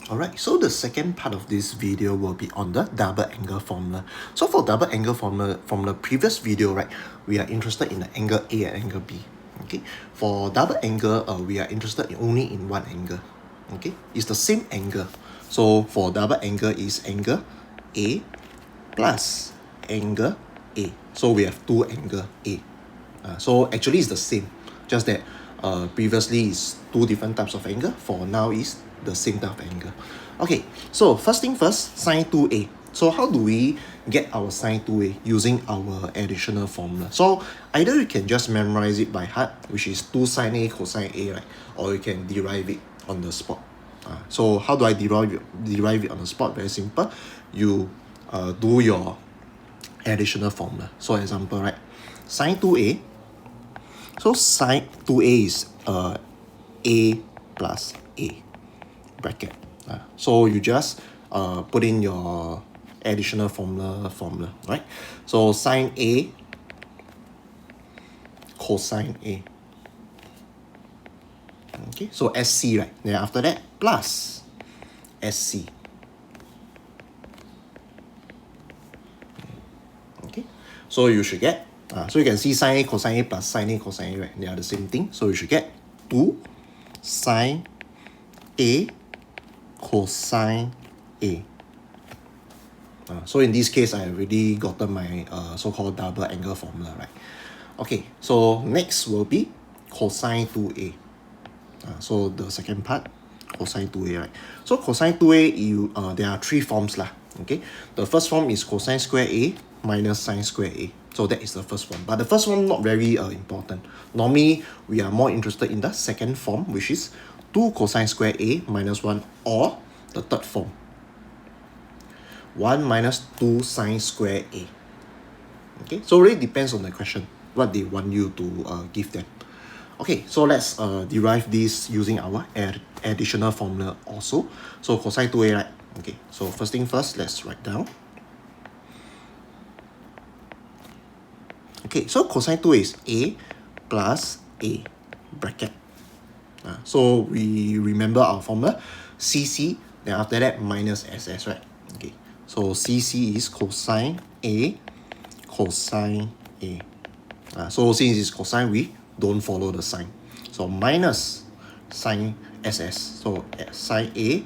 Alright, so the second part of this video will be on the double angle formula. So for double angle formula, from the previous video, right, we are interested in the angle A and angle B. Okay, for double angle, we are interested only in one angle. Okay, it's the same angle. So for double angle is angle A plus angle A. So we have two angle A. So actually it's the same, just that previously is two different types of angle. For now is the same type of angle. Okay, so first thing first, sine 2a. So how do we get our sine 2a using our additional formula? So either you can just memorize it by heart, which is 2 sine a cosine a, right? Or you can derive it on the spot. So how do I derive it on the spot? Very simple. You do your additional formula. So example, right? Sine 2a. So sine 2a is a plus a bracket. So you just put in your additional formula, right? So sine a cosine a. Okay, so SC, right? Then after that, plus SC. Okay, so you should get, so you can see sine a cosine a plus sine a cosine a, right? They are the same thing. So you should get 2 sine a cosine a. So in this case, I already gotten my so-called double angle formula, right? Okay, so next will be cosine 2a. So the second part, cosine 2a, right? So cosine 2a, there are three forms lah. Okay, the first form is cosine square a minus sine square a. So that is the first one. But the first one not very important. Normally, we are more interested in the second form, which is 2 cosine square a minus 1, or the third form, 1 minus 2 sine square a. Okay, so it really depends on the question, what they want you to give them. Okay, so let's derive this using our additional formula also. So cosine 2a, right? Okay, so first thing first, let's write down. Okay, so cosine 2a is a plus a bracket. So we remember our formula, CC, then after that minus SS, right? Okay, so CC is cosine a cosine a. So since it's cosine, we don't follow the sign. So minus sine SS. So sine a,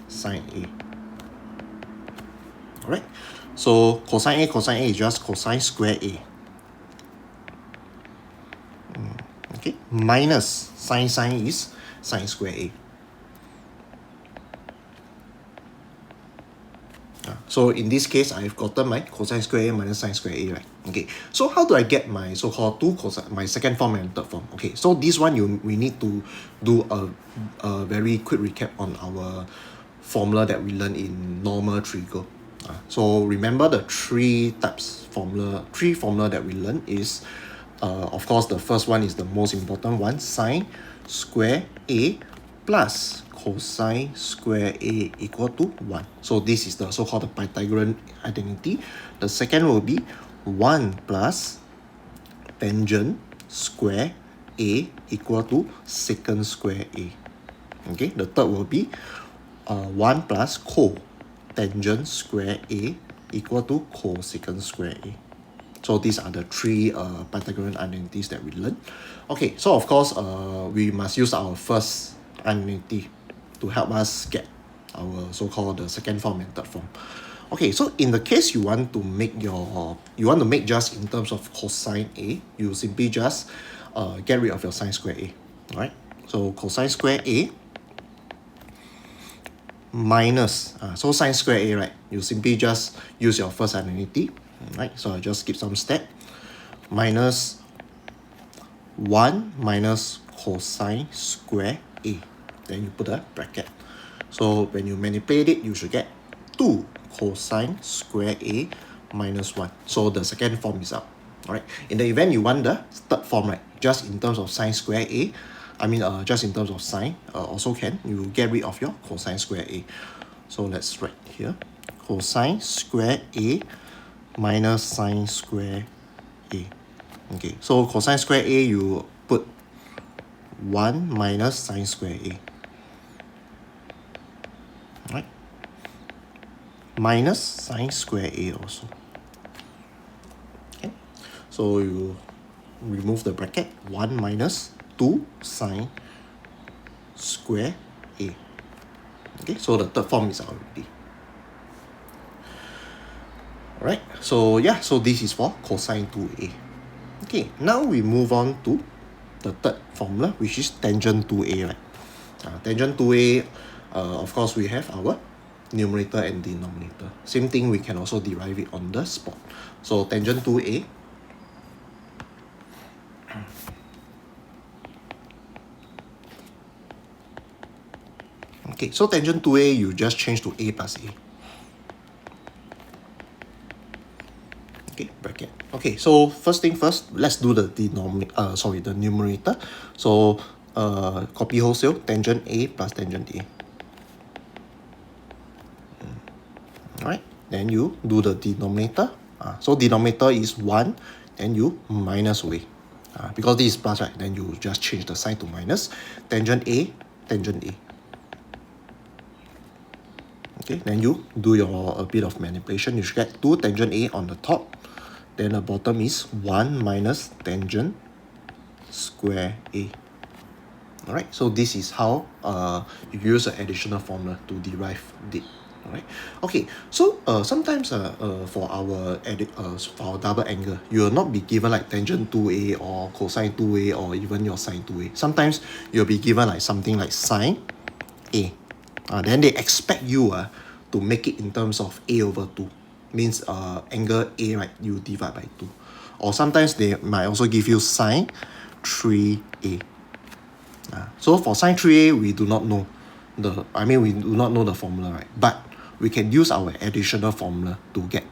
sine a. Alright. So cosine a is just cosine square a. Okay. Minus sine is sine square a. So in this case, I've gotten my cosine square a minus sine square a, right? Okay. So how do I get my so-called my second form and third form? Okay. So this one we need to do a very quick recap on our formula that we learned in normal trigo. So remember the three formula that we learned is, of course, the first one is the most important one, sine square a plus cosine square a equal to 1. So this is the so-called Pythagorean identity. The second will be 1 plus tangent square a equal to secant square a. Okay, the third will be 1 plus cotangent square a equal to cosecant square a. So these are the three Pythagorean identities that we learned. Okay, so of course, we must use our first identity to help us get our so-called the second form and third form. Okay, so in the case you want to make just in terms of cosine a, you simply just get rid of your sine square a. Alright, so cosine square a minus, so sine square a, right? You simply just use your first identity. Right, so I just skip some step. Minus 1 minus cosine square a. Then you put a bracket. So when you manipulate it, you should get 2 cosine square a minus 1. So the second form is out. Alright. In the event you want the third form, right? Just in terms of sine square a, just in terms of sine, also can. You get rid of your cosine square a. So let's write here. Cosine square a minus sine square a. Okay, so cosine square a, you put 1 minus sine square a. minus sine square A also. Okay, so you remove the bracket, 1 minus 2 sine square A. Okay, so the third form is out already. Alright, so yeah, so this is for cosine 2A. Okay, now we move on to the third formula, which is tangent 2A, right? Tangent 2A, of course, we have our numerator and denominator. Same thing, we can also derive it on the spot. So tangent 2A, okay, so tangent 2A, you just change to A plus A. Okay, bracket. Okay, so first thing first, let's do the the numerator. So copy wholesale, tangent A plus tangent A. Alright, then you do the denominator. So denominator is 1, then you minus away. Because this is plus, right? Then you just change the sign to minus. Tangent A, tangent A. Okay, then you do a bit of manipulation. You should get 2 tangent A on the top. Then the bottom is 1 minus tangent square A. Alright, so this is how you use an additional formula to derive it. Alright, okay, so sometimes for our double angle, you will not be given like tangent 2A or cosine 2A or even your sine 2A. Sometimes you'll be given like something like sine A. Then they expect you to make it in terms of A over 2. Means angle A, right, you divide by 2. Or sometimes they might also give you sine 3A. So for sine 3A, we do not know we do not know the formula, right? But we can use our additional formula to get.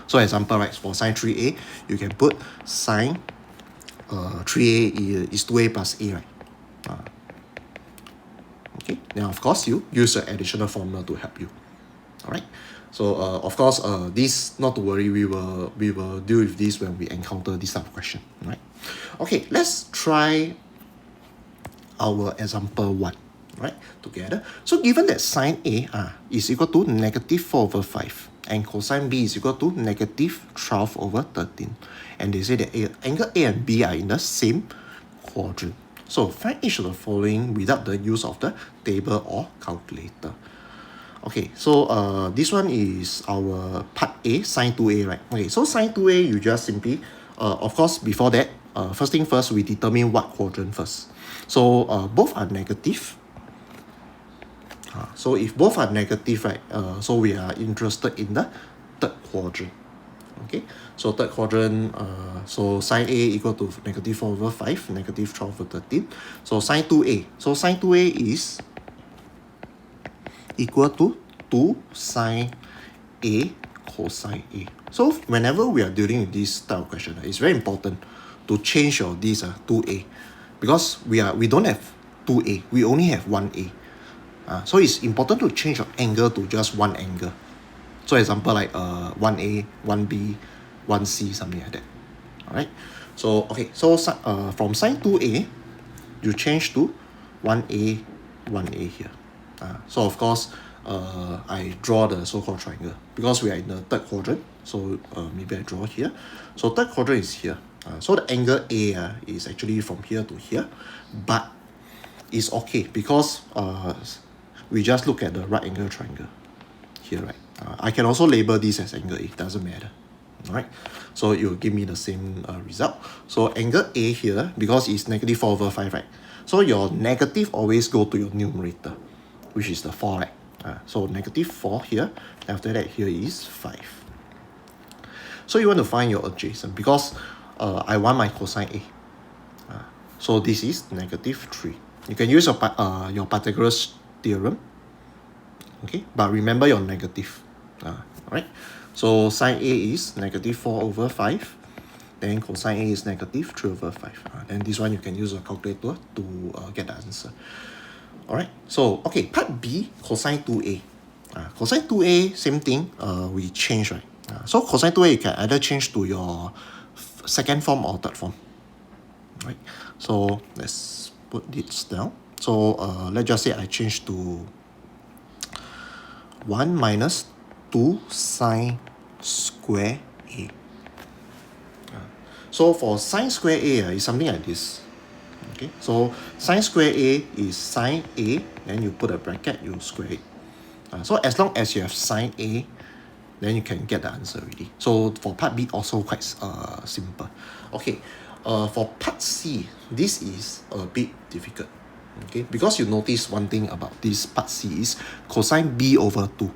So example, right, for sine 3A, you can put sine 3A is 2A plus A, right? Okay, then of course you use the additional formula to help you. Alright, so of course this, not to worry, we will deal with this when we encounter this type of question. Right? Okay, let's try our example 1, right, together. So given that sine A is equal to negative 4 over 5 and cosine B is equal to negative 12 over 13, and they say that angle A and B are in the same quadrant. So find each of the following without the use of the table or calculator. Okay, so this one is our part A, sine 2A, right? Okay, so sine 2A, you just simply, of course, before that, first thing first, we determine what quadrant first. So both are negative. So if both are negative, right, so we are interested in the third quadrant. Okay, so third quadrant, so sine A equal to negative 4 over 5, negative 12 over 13. So sine 2A. So sine 2A is equal to 2 sine A cosine A. So whenever we are dealing with this type of question, it's very important to change your this 2A, because we don't have 2A, we only have 1A. So it's important to change your angle to just one angle. So example like 1A, 1B, 1C, something like that. Alright. So okay, so from sine 2A, you change to 1A, 1A here. So of course, I draw the so-called triangle because we are in the third quadrant. So maybe I draw here. So third quadrant is here. So the angle A is actually from here to here, but it's okay because we just look at the right angle triangle here, right? I can also label this as angle A, doesn't matter. Alright, so it will give me the same result. So angle A here, because it's negative 4 over 5, right? So your negative always go to your numerator, which is the 4, right? So negative 4 here, after that here is 5. So you want to find your adjacent, because I want my cosine A. So this is negative 3. You can use your Pythagoras theorem. Okay, but remember your negative. Alright, so sine A is negative 4 over 5. Then cosine A is negative 3 over 5. Then this one you can use a calculator to get the answer. Alright, so okay, part B, cosine 2A. Cosine 2A, same thing, we change, right? So cosine 2A you can either change to your second form or third form. Right, so let's put this down. So let's just say I change to 1 minus 2 sine square A. So for sine square A is something like this. Okay, so sine square A is sine A, then you put a bracket, you square it. So as long as you have sine A, then you can get the answer already. So for part B also quite simple. Okay, for part C, this is a bit difficult. Okay, because you notice one thing about this part C is cosine B over 2.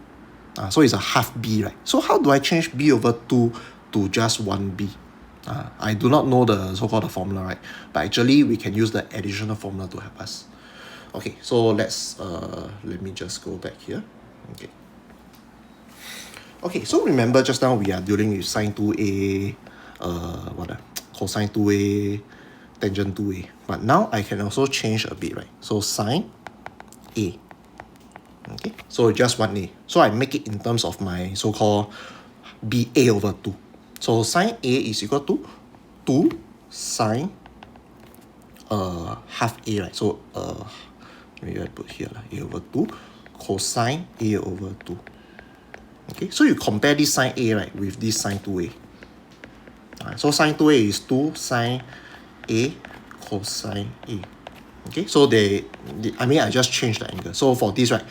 So it's a half B, right? So how do I change B over 2 to just 1B? I do not know the so-called the formula, right? But actually we can use the additional formula to help us. Okay, so let me just go back here. Okay, so remember just now we are dealing with sine 2a, cosine 2a, tangent 2a. But now I can also change a bit, right? So sine a. Okay, so just 1a. So I make it in terms of my so-called BA over 2. So sine A is equal to 2 sine half A, right? So maybe I put here A over 2 cosine A over 2. Okay, so you compare this sine A, right, with this sine 2A. So sine 2A is 2 sine A cosine A. Okay, so I just changed the angle. So for this, right,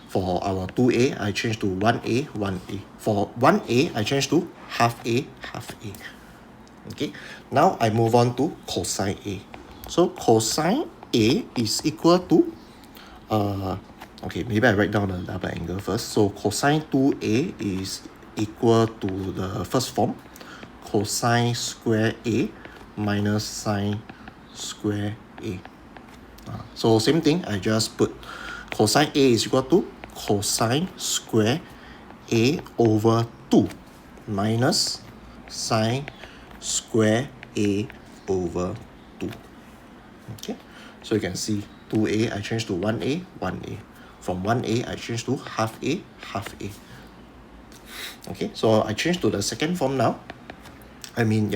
for our 2A, I change to 1A, 1A. For 1A, I change to half A, half A. Okay, now I move on to cosine A. So cosine A is equal to, okay, maybe I write down the double angle first. So cosine 2A is equal to the first form, cosine square A minus sine square A. So same thing, I just put cosine A is equal to cosine square A over 2 minus sine square A over 2. Okay, so you can see 2A I change to 1A, 1A. From 1A I change to half A, half A. Okay, so I change to the second form now.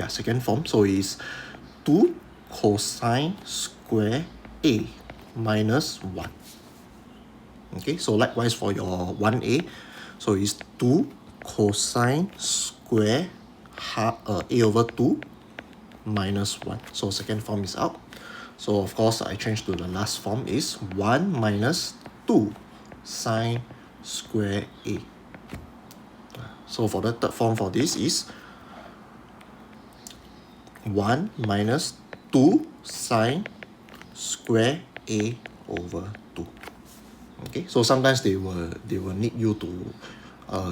Second form. So it's 2 cosine square A minus 1. Okay, so likewise for your 1A, so it's 2 cosine square A over 2 minus 1. So second form is out. So of course I change to the last form is 1 minus 2 sine square A. So for the third form for this is 1 minus 2 sine square A over 2. Okay, so sometimes they will need you to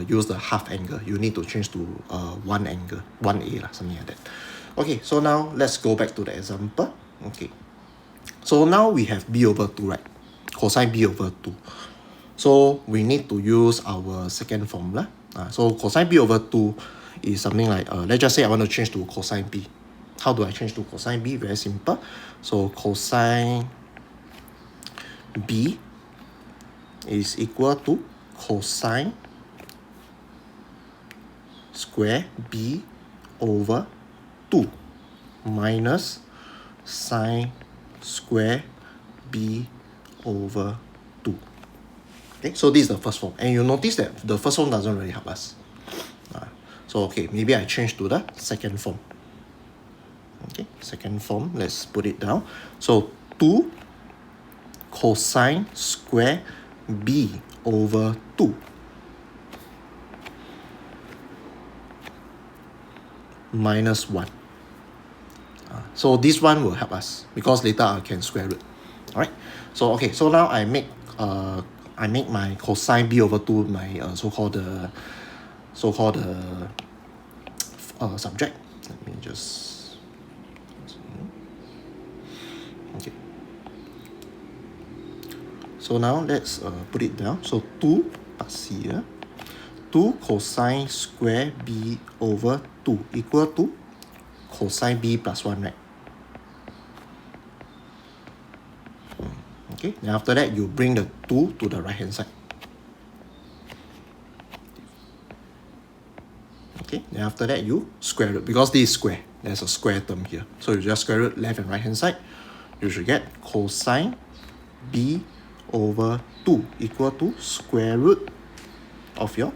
use the half angle. You need to change to one angle, 1A, something like that. Okay, so now let's go back to the example. Okay, so now we have B over 2, right? Cosine B over 2. So we need to use our second formula. So cosine B over 2 is something like, let's just say I want to change to cosine B. How do I change to cosine B? Very simple. So cosine B is equal to cosine square B over 2 minus sine square B over 2. Okay, so this is the first form. And you notice that the first form doesn't really help us. So okay, maybe I change to the second form. Okay, second form, let's put it down. So 2 cosine square B over 2 minus 1. So this one will help us because later I can square root. Alright, so okay, so now I make my cosine B over 2 my so-called subject. Let me just okay. So now let's put it down. So 2 part C here. 2 cosine square B over 2 equal to cosine B plus 1, right? Okay, then after that you bring the 2 to the right hand side. Okay, then after that you square root, because this is square, there's a square term here. So you just square root left and right hand side. You should get cosine B over 2 equal to square root of your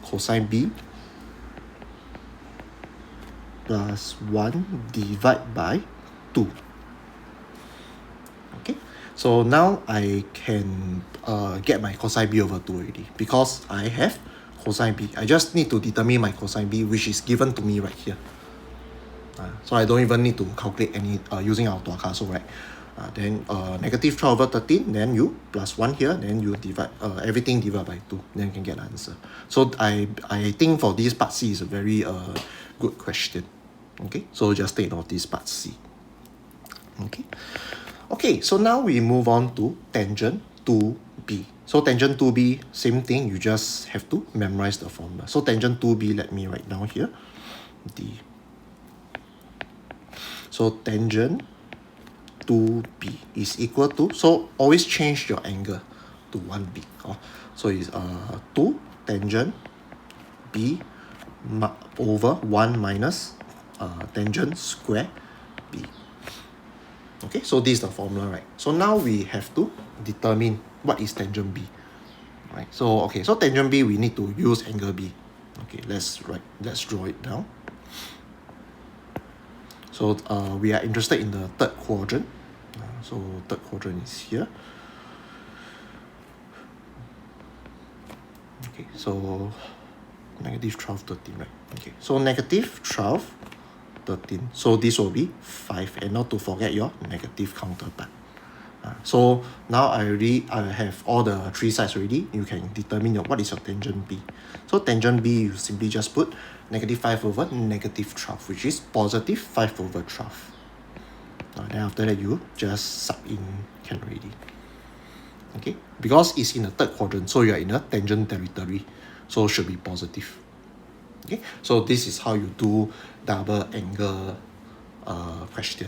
cosine B plus 1 divided by 2. Okay, so now I can get my cosine B over 2 already because I have cosine B. I just need to determine my cosine B, which is given to me right here. So I don't even need to calculate any using our Tuakaso, right? Then negative 12 over 13, then you plus 1 here, then you divide everything divided by 2, then you can get the answer. So I think for this part C is a very good question. Okay, so just take note of this part C. Okay, so now we move on to tangent 2b. So tangent 2b, same thing, you just have to memorize the formula. So tangent 2b, let me write down here, d. So tangent 2b is equal to, so always change your angle to 1b. So it's 2 tangent b over 1 minus tangent square b. Okay, so this is the formula, right? So now we have to determine what is tangent b, right? So okay, so tangent b, we need to use angle b. Okay, let's draw it down. So we are interested in the third quadrant. So third quadrant is here. Okay, so negative 12, 13, right? Okay, so negative 12, 13. So this will be 5, and not to forget your negative counterpart. So now I have all the three sides already. You can determine what is your tangent B. So tangent B, you simply just put negative 5 over negative 12, which is positive 5 over 12. Then after that, you just sub in can already. Okay, because it's in the third quadrant, so you are in a tangent territory, so should be positive. Okay, so this is how you do double angle question.